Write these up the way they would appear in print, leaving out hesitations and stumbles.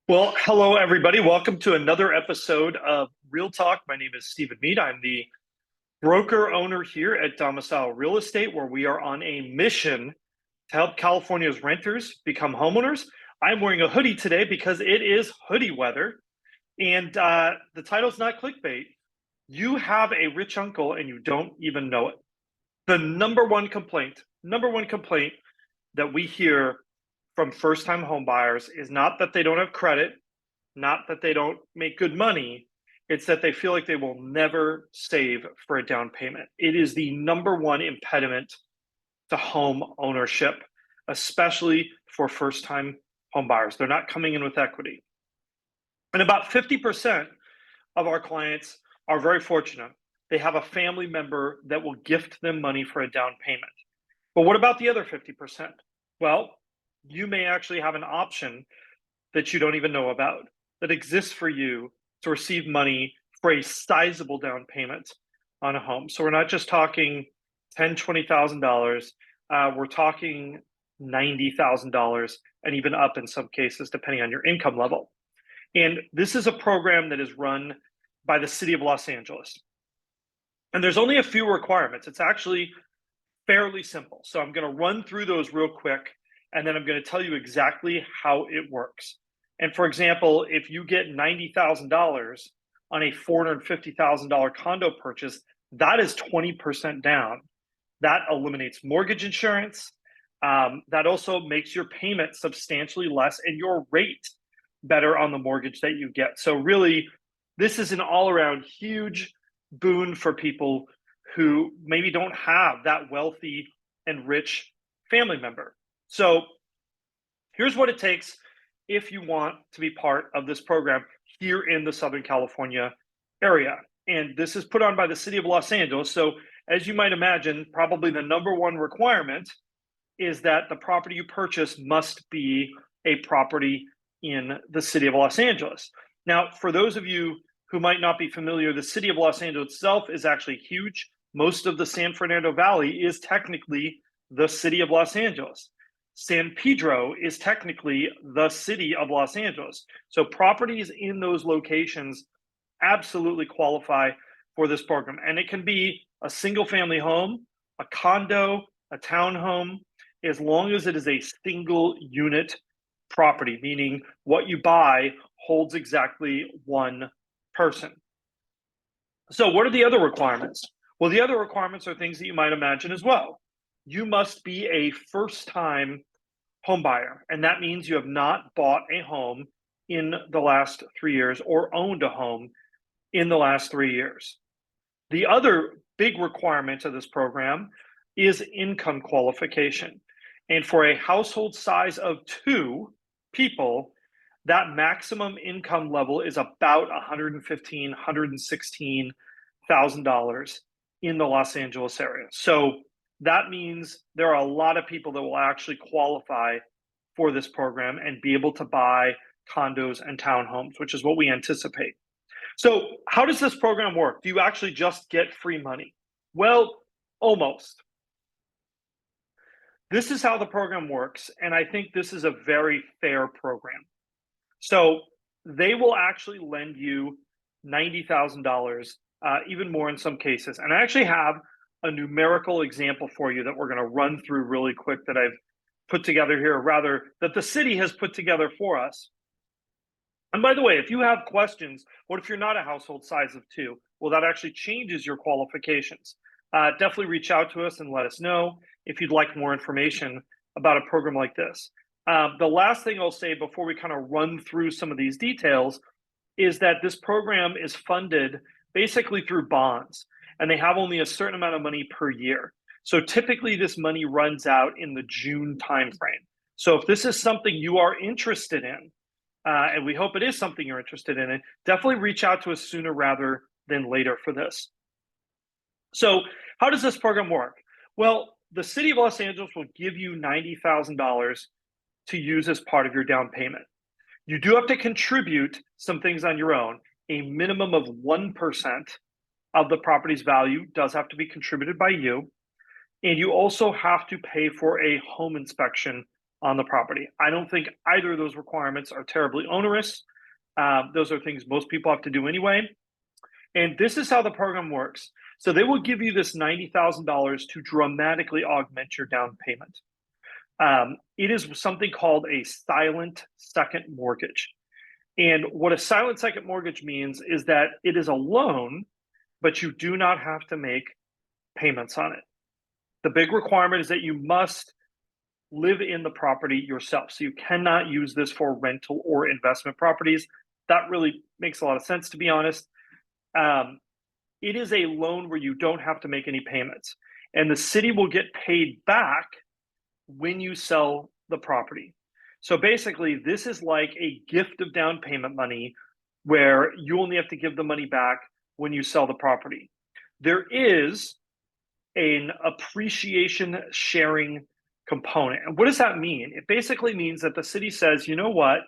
Well, hello, everybody. Welcome to another episode of Real Talk. My name is Stephen Meade. I'm the broker owner here at Domicile Real Estate, where we are on a mission to help California's renters become homeowners. I'm wearing a hoodie today because it is hoodie weather. And the title's not clickbait. You have a rich uncle and you don't even know it. The number one complaint that we hear from first-time home buyers is not that they don't have credit, not that they don't make good money. It's that they feel like they will never save for a down payment. It is the number one impediment to home ownership, especially for first-time home buyers. They're not coming in with equity. And about 50% of our clients are very fortunate. They have a family member that will gift them money for a down payment. But what about the other 50%? Well, you may actually have an option that you don't even know about that exists for you to receive money for a sizable down payment on a home. So we're not just talking $10,000, $20,000. We're talking $90,000 and even up in some cases, depending on your income level. And this is a program that is run by the city of Los Angeles. And there's only a few requirements. It's actually fairly simple. So I'm going to run through those real quick, and then I'm going to tell you exactly how it works. And for example, if you get $90,000 on a $450,000 condo purchase, that is 20% down. That eliminates mortgage insurance. That also makes your payment substantially less and your rate better on the mortgage that you get. So really, this is an all-around huge boon for people who maybe don't have that wealthy and rich family member. So here's what it takes if you want to be part of this program here in the Southern California area. And this is put on by the city of Los Angeles. So as you might imagine, probably the number one requirement is that the property you purchase must be a property in the city of Los Angeles. Now, for those of you who might not be familiar, the city of Los Angeles itself is actually huge. Most of the San Fernando Valley is technically the city of Los Angeles. San Pedro is technically the city of Los Angeles. So properties in those locations absolutely qualify for this program. And it can be a single family home, a condo, a townhome, as long as it is a single unit property, meaning what you buy holds exactly one person. So what are the other requirements? Well, the other requirements are things that you might imagine as well. You must be a first-time home buyer, and that means you have not bought a home in the last 3 years or owned a home in the last 3 years. The other big requirement of this program is income qualification. And for a household size of 2 people, that maximum income level is about $115,000, $116,000 in the Los Angeles area. So that means there are a lot of people that will actually qualify for this program and be able to buy condos and townhomes, which is what we anticipate. So how does this program work? Do you actually just get free money? Well, almost. This is how the program works, and I think this is a very fair program. So they will actually lend you $90,000, even more in some cases. And I actually have a numerical example for you that we're going to run through really quick that I've put together here, or rather that the city has put together for us. And by the way, if you have questions, what if you're not a household size of 2? Well, that actually changes your qualifications. Definitely reach out to us and let us know if you'd like more information about a program like this. The last thing I'll say before we kind of run through some of these details is that this program is funded basically through bonds, and they have only a certain amount of money per year. So typically this money runs out in the June timeframe. So if this is something you are interested in, and we hope it is something you're interested in, definitely reach out to us sooner rather than later for this. So how does this program work? Well, the city of Los Angeles will give you $90,000 to use as part of your down payment. You do have to contribute some things on your own. A minimum of 1% of the property's value does have to be contributed by you. And you also have to pay for a home inspection on the property. I don't think either of those requirements are terribly onerous. Those are things most people have to do anyway. And this is how the program works. So they will give you this $90,000 to dramatically augment your down payment. It is something called a silent second mortgage. And what a silent second mortgage means is that it is a loan, but you do not have to make payments on it. The big requirement is that you must live in the property yourself. So you cannot use this for rental or investment properties. That really makes a lot of sense, to be honest. It is a loan where you don't have to make any payments, and the city will get paid back when you sell the property. So basically, this is like a gift of down payment money where you only have to give the money back when you sell the property. There is an appreciation sharing component. And what does that mean? It basically means that the city says, you know what?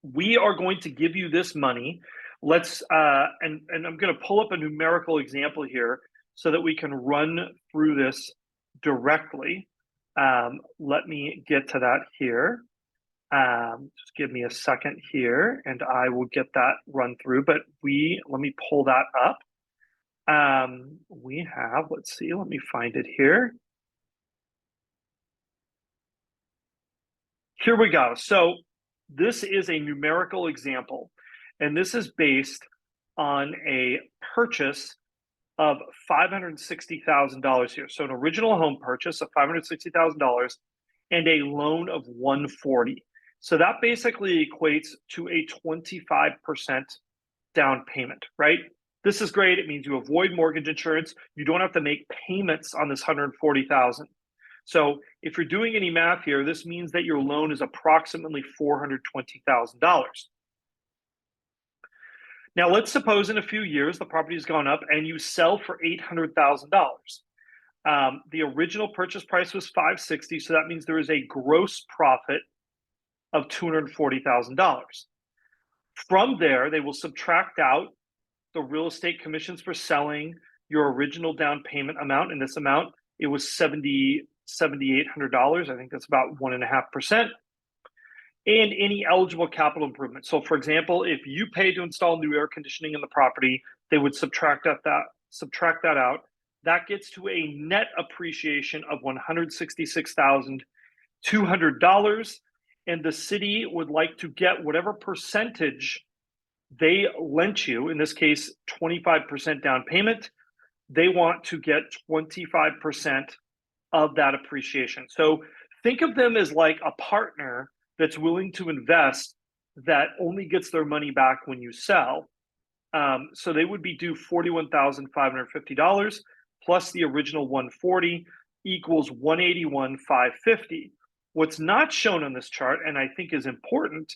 We are going to give you this money. Let's and I'm going to pull up a numerical example here so that we can run through this directly. Let me get to that here. Just give me a second here and I will get that run through. But let me pull that up. We have, let's see, let me find it here. Here we go. So this is a numerical example, and this is based on a purchase of $560,000 here. So an original home purchase of $560,000 and a loan of $140,000. So that basically equates to a 25% down payment, right? This is great. It means you avoid mortgage insurance. You don't have to make payments on this $140,000. So if you're doing any math here, this means that your loan is approximately $420,000. Now, let's suppose in a few years the property has gone up and you sell for $800,000. The original purchase price was $560,000, so that means there is a gross profit of $240,000. From there, they will subtract out the real estate commissions for selling your original down payment amount. In this amount, it was $7,800. I think that's about 1.5%. And any eligible capital improvement. So, for example, if you pay to install new air conditioning in the property, they would subtract that out. That gets to a net appreciation of $166,200, and the city would like to get whatever percentage they lent you. In this case, 25% down payment. They want to get 25% of that appreciation. So think of them as like a partner that's willing to invest that only gets their money back when you sell. So they would be due $41,550 plus the original $140 equals $181,550. What's not shown on this chart, and I think is important,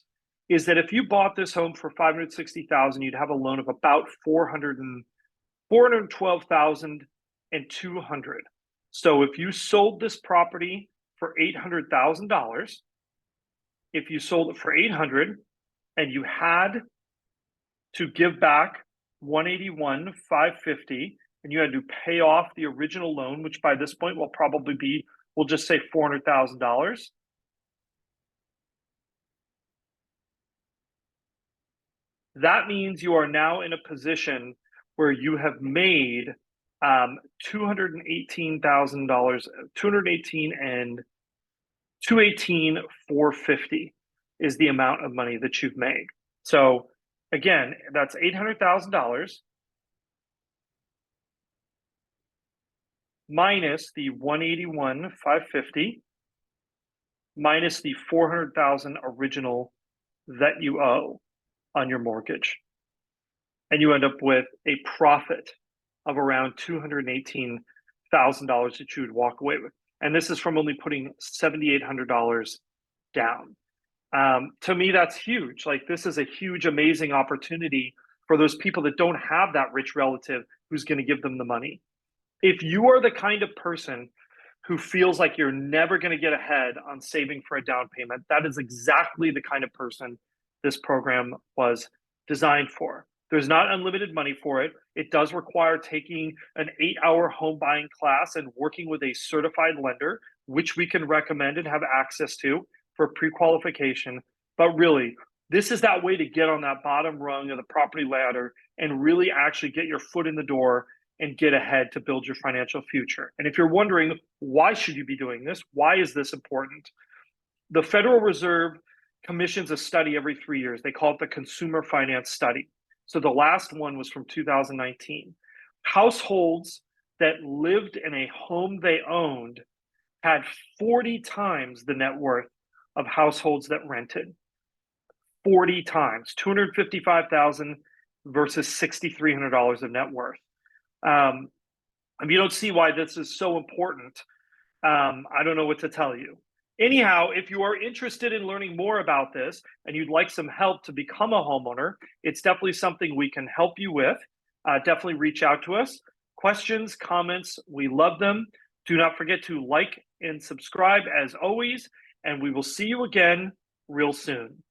is that if you bought this home for $560,000, you'd have a loan of about $412,200. So if you sold this property for $800,000, if you sold it for $800,000 and you had to give back $181,550, and you had to pay off the original loan, which by this point will probably be, we'll just say $400,000. That means you are now in a position where you have made $218,000, $218,450 is the amount of money that you've made. So again, that's $800,000 minus the $181,550 minus the $400,000 original that you owe on your mortgage. And you end up with a profit of around $218,000 that you would walk away with. And this is from only putting $7,800 down. To me, that's huge. Like, this is a huge, amazing opportunity for those people that don't have that rich relative who's going to give them the money. If you are the kind of person who feels like you're never going to get ahead on saving for a down payment, that is exactly the kind of person this program was designed for. There's not unlimited money for it. It does require taking an 8-hour home buying class and working with a certified lender, which we can recommend and have access to for pre-qualification. But really, this is that way to get on that bottom rung of the property ladder and really actually get your foot in the door and get ahead to build your financial future. And if you're wondering, why should you be doing this? Why is this important? The Federal Reserve commissions a study every 3 years. They call it the Consumer Finance Study. So the last one was from 2019. Households that lived in a home they owned had 40 times the net worth of households that rented. 40 times, 255,000 versus $6,300 of net worth. If you don't see why this is so important, I don't know what to tell you. Anyhow, if you are interested in learning more about this and you'd like some help to become a homeowner, it's definitely something we can help you with. Definitely reach out to us. Questions, comments, we love them. Do not forget to like and subscribe as always, and we will see you again real soon.